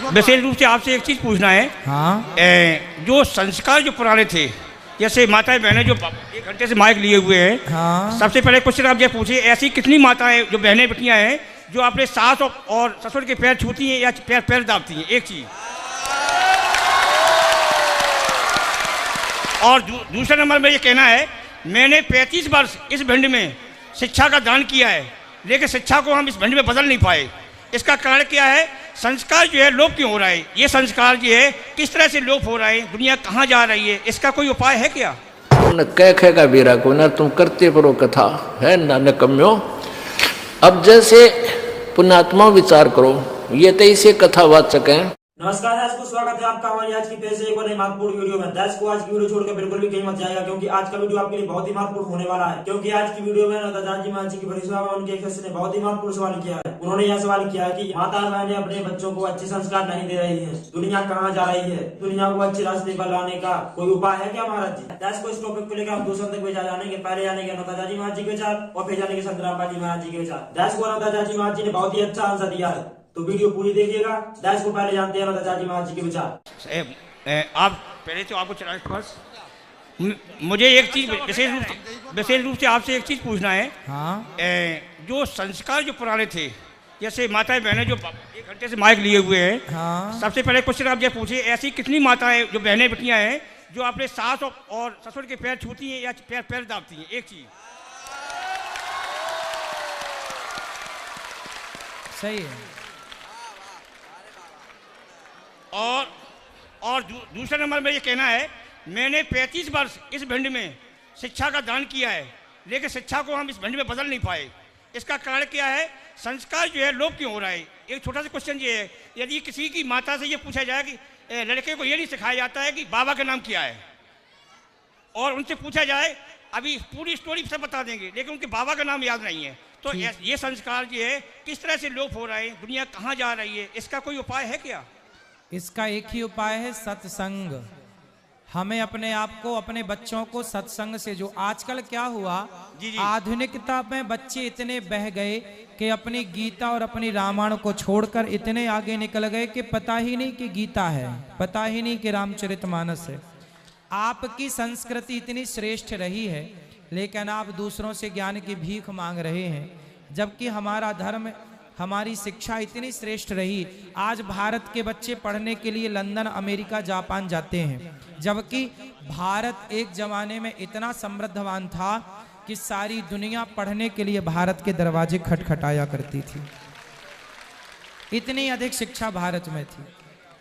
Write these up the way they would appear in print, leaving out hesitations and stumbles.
विशेष रूप से आपसे एक चीज पूछना है। हाँ। जो संस्कार जो पुराने थे, जैसे माताएं बहनें जो 1 घंटे से माइक लिए हुए हैं, हाँ। सबसे पहले क्वेश्चन आप ये पूछिए, ऐसी कितनी माताएं जो बहनें बेटियां हैं जो अपने सास और ससुर के पैर छूती हैं या पैर दाबती हैं? एक चीज। और दूसरा नंबर में ये कहना है, मैंने 35 वर्ष इस भिंड में शिक्षा का दान किया है, लेकिन शिक्षा को हम इस भिंड में बदल नहीं पाए। इसका कारण क्या है? संस्कार जो है लोप क्यों हो रहा है? ये संस्कार जो है किस तरह से लोप हो रहा है? दुनिया कहाँ जा रही है? इसका कोई उपाय है क्या? न कह बीरा को ना तुम करते परो कथा है ना नकम्यो। अब जैसे पुण्यात्मा विचार करो, ये तो इसे कथावाचक हैं। नमस्कार दोस्तों, स्वागत है आपका हमारी आज की पेश एक और नई महत्वपूर्ण वीडियो में। दोस्तों आज की वीडियो छोड़कर बिल्कुल भी कहीं मत जाएगा, क्योंकि आज का वीडियो आपके लिए बहुत ही महत्वपूर्ण होने वाला है। क्योंकि आज की वीडियो में दादाजी माँ जी की बड़ी सभा में उनके एक शिष्य ने बहुत ही महत्वपूर्ण सवाल किया है। उन्होंने यह सवाल किया है कि माता बहनें अपने बच्चों को अच्छे संस्कार नहीं दे रही है, दुनिया कहाँ जा रही है, दुनिया को अच्छे रास्ते पर लाने का कोई उपाय है क्या महाराज जी? दोस्तों इस टॉपिक को लेकर हम दूसरे तक जानेंगे। पहले जानेंगे दादाजी महाराज जी के विचार और फिर जानेंगे संत रामपाल जी महाराज जी के विचार। दोस्तों दादाजी महाराज जी ने बहुत ही अच्छा आंसर दिया है, तो वीडियो पूरी देखिएगा। दास को पहले जानते हैं दादाजी महाराज जी के विचार। आप पहले तो आपको मुझे एक चीज विशेष रूप से आपसे एक चीज पूछना है। हाँ। जो संस्कार जो पुराने थे, जैसे माताएं बहनें जो 1 घंटे से माइक लिए हुए हैं, हाँ। सबसे पहले क्वेश्चन आप ये पूछिए, ऐसी कितनी माताएं जो बहनें बेटियां हैं जो अपने सास और ससुर के पैर छूती हैं या पैर दाबती हैं? एक चीज। सही है। और दूसरा नंबर में ये कहना है, मैंने 35 वर्ष इस भिंड में शिक्षा का दान किया है, लेकिन शिक्षा को हम इस भिंड में बदल नहीं पाए। इसका कारण क्या है? संस्कार जो है लोप क्यों हो रहा है? एक छोटा सा क्वेश्चन ये है, यदि किसी की माता से ये पूछा जाए कि लड़के को ये नहीं सिखाया जाता है कि बाबा का नाम क्या है, और उनसे पूछा जाए, अभी पूरी स्टोरी सब बता देंगे, लेकिन उनके बाबा का नाम याद नहीं है, तो ये संस्कार जो है किस तरह से लोप हो रहा है? दुनिया कहाँ जा रही है? इसका कोई उपाय है क्या? इसका एक ही उपाय है, सत्संग। हमें अपने आप को, अपने बच्चों को सत्संग से, जो आजकल क्या हुआ, आधुनिकता में बच्चे इतने बह गए कि अपनी गीता और अपनी रामायण को छोड़कर इतने आगे निकल गए कि पता ही नहीं कि गीता है, पता ही नहीं कि रामचरितमानस है। आपकी संस्कृति इतनी श्रेष्ठ रही है, लेकिन आप दूसरों से ज्ञान की भीख मांग रहे हैं, जबकि हमारा धर्म, हमारी शिक्षा इतनी श्रेष्ठ रही। आज भारत के बच्चे पढ़ने के लिए लंदन, अमेरिका, जापान जाते हैं, जबकि भारत एक जमाने में इतना समृद्धवान था कि सारी दुनिया पढ़ने के लिए भारत के दरवाजे खटखटाया करती थी। इतनी अधिक शिक्षा भारत में थी,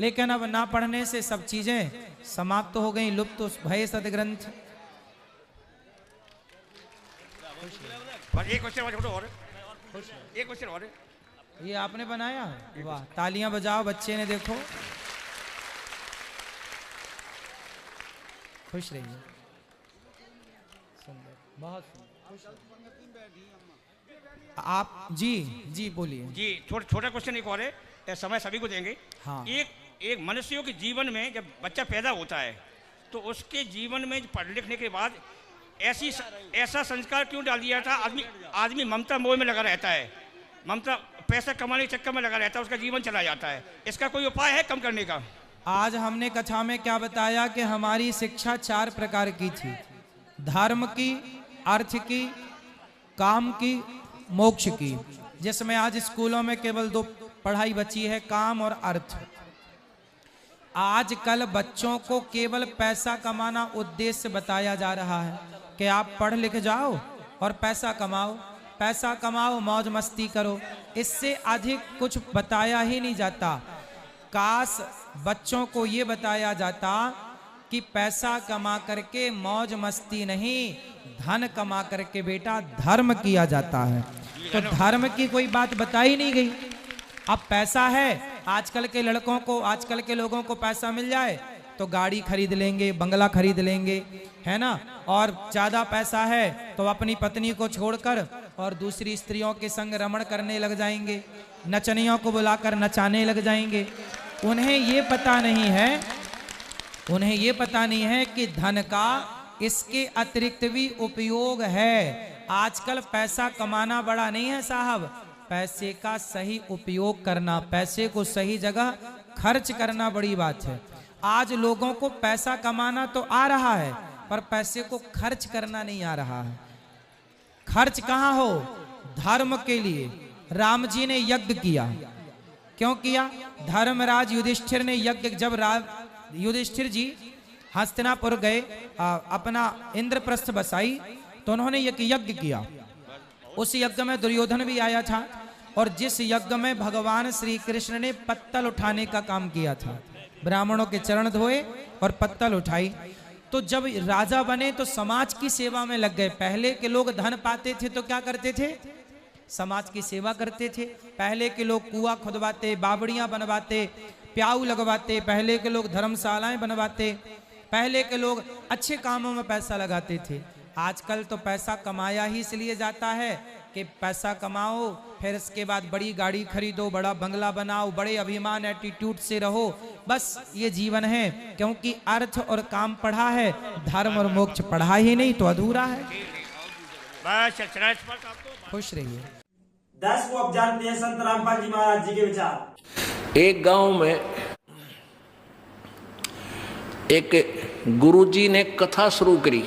लेकिन अब ना पढ़ने से सब चीजें समाप्त हो गई, लुप्त भय सदग्रंथ। एक क्वेश्चन और ये आपने बनाया? वाह, तालियां बजाओ बच्चे ने, देखो खुश रहिए। सुंदर, बहुत सुंदर। आप जी बोलिए जी। छोटा क्वेश्चन एक और है, समय सभी को देंगे। हाँ। एक मनुष्यों के जीवन में जब बच्चा पैदा होता है, तो उसके जीवन में पढ़ लिखने के बाद ऐसा संस्कार क्यों डाल दिया था? आदमी ममता मोह में लगा रहता है, ममता पैसा कमाने के चक्कर में लगा रहता है, उसका जीवन चला जाता है। इसका कोई उपाय है कम करने का? आज हमने कथा में क्या बताया कि हमारी शिक्षा 4 प्रकार की थी, धर्म की, अर्थ की, काम की, मोक्ष की, जिसमें आज स्कूलों में केवल 2 पढ़ाई बची है, काम और अर्थ। आजकल बच्चों को केवल पैसा कमाना उद्देश्य बताया जा रहा है कि आप पढ़ लिख जाओ और पैसा कमाओ, मौज मस्ती करो। इससे अधिक कुछ बताया ही नहीं जाता। काश बच्चों को ये बताया जाता कि पैसा कमा करके मौज मस्ती नहीं, धन कमा करके बेटा धर्म किया जाता है। तो धर्म की कोई बात बताई नहीं गई। अब पैसा है, आजकल के लड़कों को, आजकल के लोगों को पैसा मिल जाए तो गाड़ी खरीद लेंगे, बंगला खरीद लेंगे, है ना, और ज्यादा पैसा है तो अपनी पत्नी को छोड़कर और दूसरी स्त्रियों के संग रमण करने लग जाएंगे, नचनियों को बुलाकर नचाने लग जाएंगे। उन्हें ये पता नहीं है कि धन का इसके अतिरिक्त भी उपयोग है। आजकल पैसा कमाना बड़ा नहीं है साहब, पैसे का सही उपयोग करना, पैसे को सही जगह खर्च करना बड़ी बात है। आज लोगों को पैसा कमाना तो आ रहा है, पर पैसे को खर्च करना नहीं आ रहा है। खर्च कहाँ हो? धर्म के लिए। राम जी ने यज्ञ किया, क्यों किया? धर्मराज युधिष्ठिर ने यज्ञ, जब युधिष्ठिर जी हस्तिनापुर गए, अपना इंद्रप्रस्थ बसाई, तो उन्होंने एक यज्ञ किया। उस यज्ञ में दुर्योधन भी आया था, और जिस यज्ञ में भगवान श्री कृष्ण ने पत्तल उठाने का काम किया था, ब्राह्मणों के चरण धोए और पत्तल उठाई। तो जब राजा बने तो समाज की सेवा में लग गए। पहले के लोग धन पाते थे तो क्या करते थे? समाज की सेवा करते थे। पहले के लोग कुआं खुदवाते, बावड़ियां बनवाते, प्याऊ लगवाते, पहले के लोग धर्मशालाएं बनवाते, पहले के लोग अच्छे कामों में पैसा लगाते थे। आजकल तो पैसा कमाया ही इसलिए जाता है कि पैसा कमाओ, फिर इसके बाद बड़ी गाड़ी खरीदो, बड़ा बंगला बनाओ, बड़े अभिमान एटीट्यूड से रहो, बस ये जीवन है। क्योंकि अर्थ और काम पढ़ा है, धर्म और मोक्ष पढ़ा ही नहीं तो अधूरा है। खुश रहिए। 10 को अब जानते हैं संत रामपाल जी महाराज जी के विचार। एक गांव में एक गुरुजी ने कथा शुरू करी।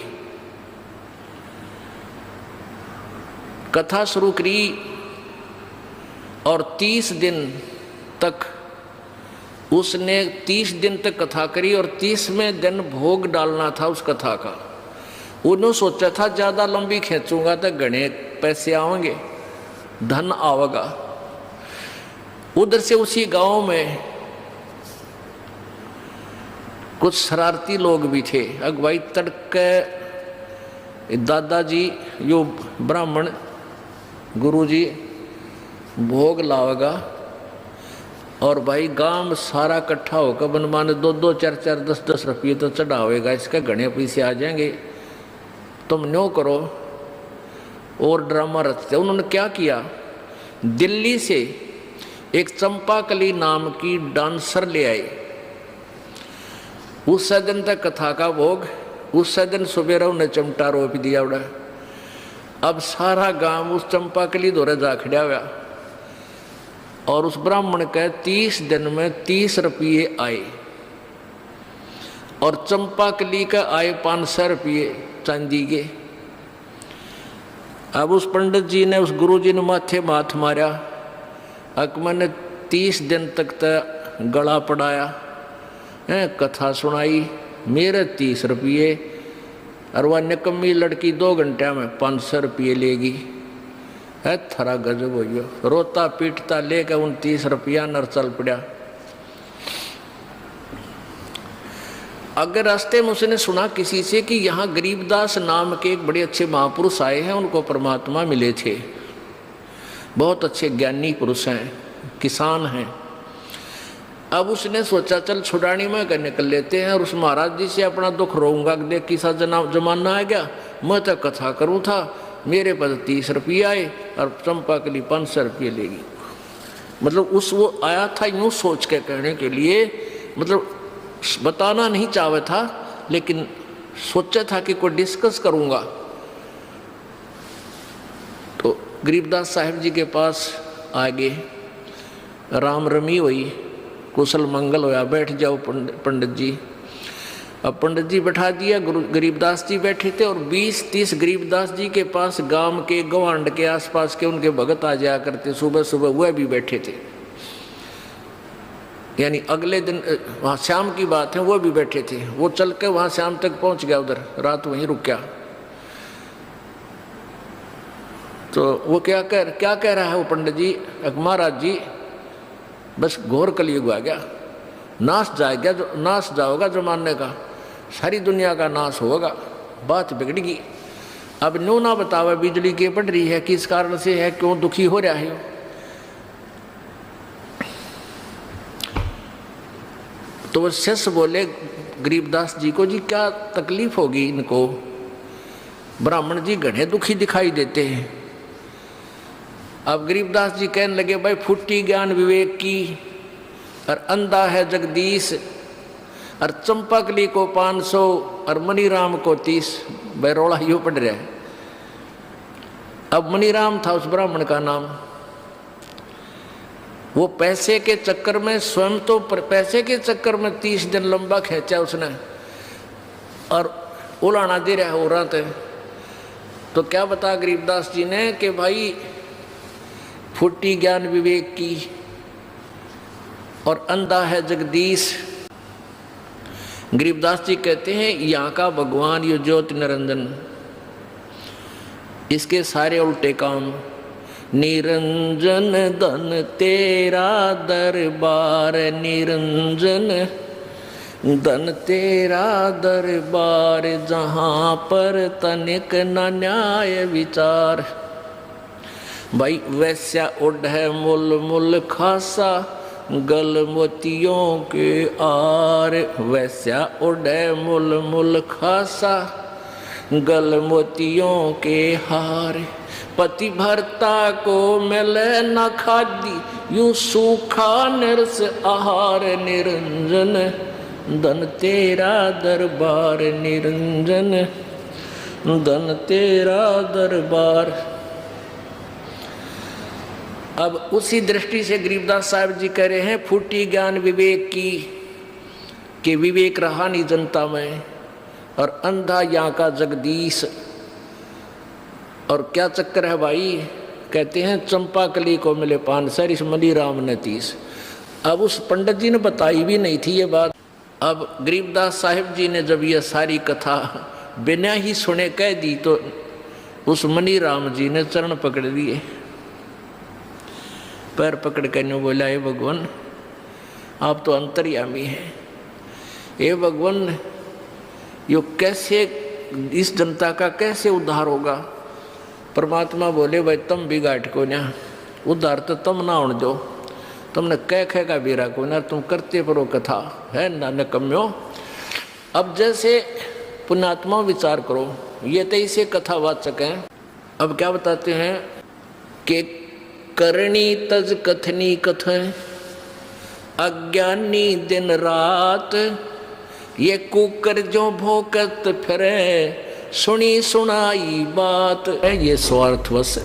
कथा शुरू करी और 30 दिन तक उसने 30 दिन तक कथा करी, और 30वें दिन भोग डालना था उस कथा का। उन्होंने सोचा था ज़्यादा लंबी खींचूंगा तो घने पैसे आएंगे, धन आवेगा। उधर से उसी गांव में कुछ शरारती लोग भी थे। अगवाई तड़के दादाजी यो ब्राह्मण गुरुजी भोग लावेगा, और भाई गांव सारा इकट्ठा होकर बनमान 2-2, 4-4, 10-10 रुपये तो चढ़ावेगा, इसके घने पैसे आ जाएंगे, तुम न्यों करो। और ड्रामा रचते। उन्होंने क्या किया, दिल्ली से एक चंपाकली नाम की डांसर ले आए। उस दिन तक कथा का भोग, उस दिन सुबह उन्हें चमटा रोप दिया उड़ा। अब सारा गांव उस चंपाकली दौरे जा खड़ा हुआ, और उस ब्राह्मण के 30 दिन में 30 रुपये आए, और चंपाकली का आए 500 रुपये चांदी के। अब उस पंडित जी ने, उस गुरु जी ने माथे माथ मारा। अकबर ने 30 दिन तक तो गला पड़ाया, कथा सुनाई, मेरे 30 रुपये, और वह निकम्मी लड़की 2 घंटे में 500 रुपये लेगी। है थरा गजब हो गया। रोता पीटता लेकर 29 रुपया नर चल पड़ा। अगर रास्ते में उसने सुना किसी से कि यहाँ गरीबदास नाम के एक बड़े अच्छे महापुरुष आए हैं, उनको परमात्मा मिले थे, बहुत अच्छे ज्ञानी पुरुष हैं, किसान हैं। अब उसने सोचा चल छुड़ानी में कर निकल लेते हैं, और उस महाराज जी से अपना दुख रोऊंगा, देख किसा जमाना आ गया, मैं तो कथा करूँ था, मेरे पास 30 रुपये आए और चंपा के लिए 500 रुपये लेगी। मतलब उस वो आया था यूँ सोच के कहने के लिए, मतलब बताना नहीं चाहे था, लेकिन सोचा था कि कोई डिस्कस करूँगा। तो गरीबदास साहिब जी के पास आ गए, राम रमी हुई, कुशल मंगल होया, बैठ जाओ पंडित जी। अब पंडित जी बैठा दिया, गरीबदास जी बैठे थे, और 20-30 गरीबदास जी के पास गांव के गवांड के आसपास के उनके भगत आ जाया करते, सुबह सुबह वह भी बैठे थे। यानी अगले दिन वहाँ शाम की बात है, वो भी बैठे थे। वो चल के वहाँ शाम तक पहुँच गया, उधर रात वहीं रुक गया। तो वो क्या कह रहा है वो पंडित जी, महाराज जी बस घोर कलयुग आ गया, नाश जाओगा जमाने का, सारी दुनिया का नाश होगा, बात बिगड़ेगी। अब न्यू ना बतावा बिजली के पड़ रही है, किस कारण से है, क्यों दुखी हो रहा है। तो वो शिष्य बोले गरीबदास जी को, जी क्या तकलीफ होगी इनको, ब्राह्मण जी घने दुखी दिखाई देते हैं। अब गरीबदास जी कहने लगे, भाई फुट्टी ज्ञान विवेक की, और अंधा है जगदीश, और चंपाकली को 500 और मनीराम को 30। भाई रोड़ा यो पड़ रहा है। अब मनीराम था उस ब्राह्मण का नाम। वो पैसे के चक्कर में स्वयं तो पैसे के चक्कर में 30 दिन लंबा खींचा उसने और उलाना दे रहा हो रहा थे। तो क्या बता गरीबदास जी ने कि भाई फुटी ज्ञान विवेक की और अंधा है जगदीश। गरीबदास जी कहते हैं यहाँ का भगवान यो ज्योति निरंजन, इसके सारे उल्टे काम। निरंजन धन तेरा दरबार, निरंजन धन तेरा दरबार, जहाँ पर तनिक न न्याय विचार। भाई वैश्या उड है मुल मुल खासा, गल मोतियों के आर। वैश्या उड है मुल मुल खासा, गल मोतियों के हार। पति भरता को मिले न खादी, यूं सूखा निरस आहार। निरंजन धन तेरा दरबार, निरंजन धन तेरा दरबार। अब उसी दृष्टि से गरीबदास साहब जी कह रहे हैं फूटी ज्ञान विवेक की, कि विवेक रहा नहीं जनता में, और अंधा यहाँ का जगदीश। और क्या चक्कर है भाई, कहते हैं चंपा कली को मिले पान सर, इस मनी राम ने 30। अब उस पंडित जी ने बताई भी नहीं थी ये बात। अब गरीबदास साहिब जी ने जब यह सारी कथा बिना ही सुने कह दी तो उस मनी राम जी ने चरण पकड़ लिए, पैर पकड़ कर ने बोला हे भगवान आप तो अंतर्यामी हैं, हे भगवान यो कैसे इस जनता का कैसे उद्धार होगा। परमात्मा बोले भाई तुम बिगाड़ को ना उद्धार तो तुम ना होने दो, तुमने कह का बेरा को ना, तुम करते परो कथा है ना नकम्यो। अब जैसे पुण्यात्मा विचार करो, ये तो इसे कथावाचक हैं। अब क्या बताते हैं कि करणी तज कथनी कथन, अज्ञानी दिन रात, ये कुकर जो भोकत फिरे, सुनी सुनाई बात। ये स्वार्थवश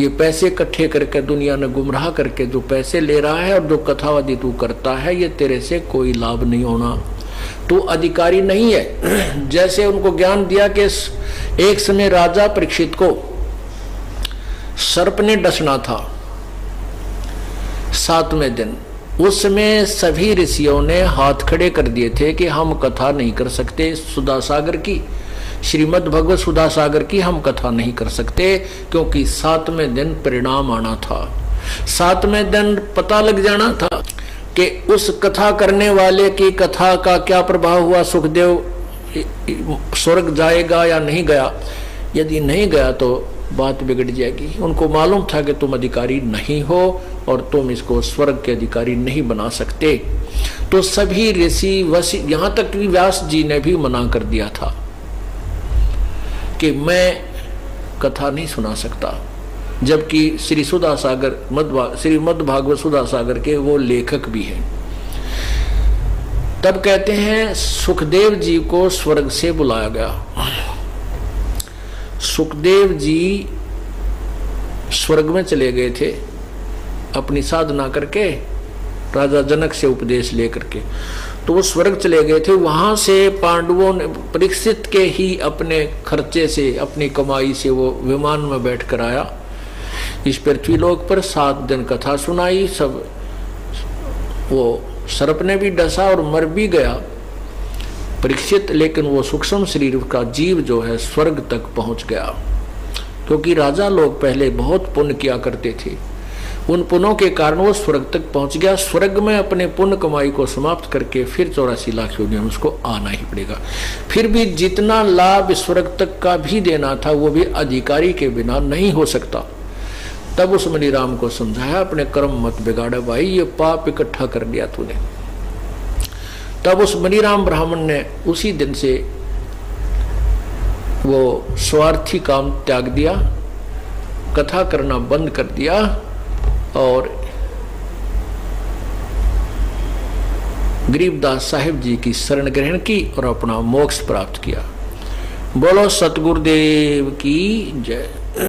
ये पैसे इकट्ठे करके दुनिया ने गुमराह करके जो पैसे ले रहा है और जो कथावादी तू करता है, ये तेरे से कोई लाभ नहीं होना, तू अधिकारी नहीं है। जैसे उनको ज्ञान दिया कि एक समय राजा परीक्षित को सर्प ने डसना था 7वें दिन, उसमें सभी ऋषियों ने हाथ खड़े कर दिए थे कि हम कथा नहीं कर सकते सुधा सागर की, श्रीमद् भगवत सुधा सागर की हम कथा नहीं कर सकते, क्योंकि 7वें दिन परिणाम आना था। 7वें दिन पता लग जाना था कि उस कथा करने वाले की कथा का क्या प्रभाव हुआ, सुखदेव स्वर्ग जाएगा या नहीं गया। यदि नहीं गया तो बात बिगड़ जाएगी। उनको मालूम था कि तुम अधिकारी नहीं हो और तुम इसको स्वर्ग के अधिकारी नहीं बना सकते। तो सभी ऋषि वसी, यहाँ तक कि व्यास जी ने भी मना कर दिया था कि मैं कथा नहीं सुना सकता, जबकि श्री सुधा सागर श्रीमद् भागवत सुधा सागर के वो लेखक भी हैं। तब कहते हैं सुखदेव जी को स्वर्ग से बुलाया गया। सुखदेव जी स्वर्ग में चले गए थे अपनी साधना करके, राजा जनक से उपदेश लेकर के, तो वो स्वर्ग चले गए थे। वहां से पांडवों ने परीक्षित के ही अपने खर्चे से, अपनी कमाई से वो विमान में बैठ कर आया इस पृथ्वीलोक पर। 7 दिन कथा सुनाई, सब वो सर्प ने भी डसा और मर भी गया परीक्षित, लेकिन वो सूक्ष्म शरीर का जीव जो है स्वर्ग तक पहुंच गया, क्योंकि राजा लोग पहले बहुत पुण्य किया करते थे। उन पुण्यों के कारण वो स्वर्ग तक पहुंच गया। स्वर्ग में अपने पुण्य कमाई को समाप्त करके फिर 84 लाख योनियों में उसको आना ही पड़ेगा। फिर भी जितना लाभ स्वर्ग तक का भी देना था वो भी अधिकारी के बिना नहीं हो सकता। तब उस मणिराम को समझाया अपने कर्म मत बिगाड़ा भाई, ये पाप इकट्ठा कर लिया तूने। तब उस मणिराम ब्राह्मण ने उसी दिन से वो स्वार्थी काम त्याग दिया, कथा करना बंद कर दिया और गरीबदास साहिब जी की शरण ग्रहण की और अपना मोक्ष प्राप्त किया। बोलो सतगुरुदेव की जय।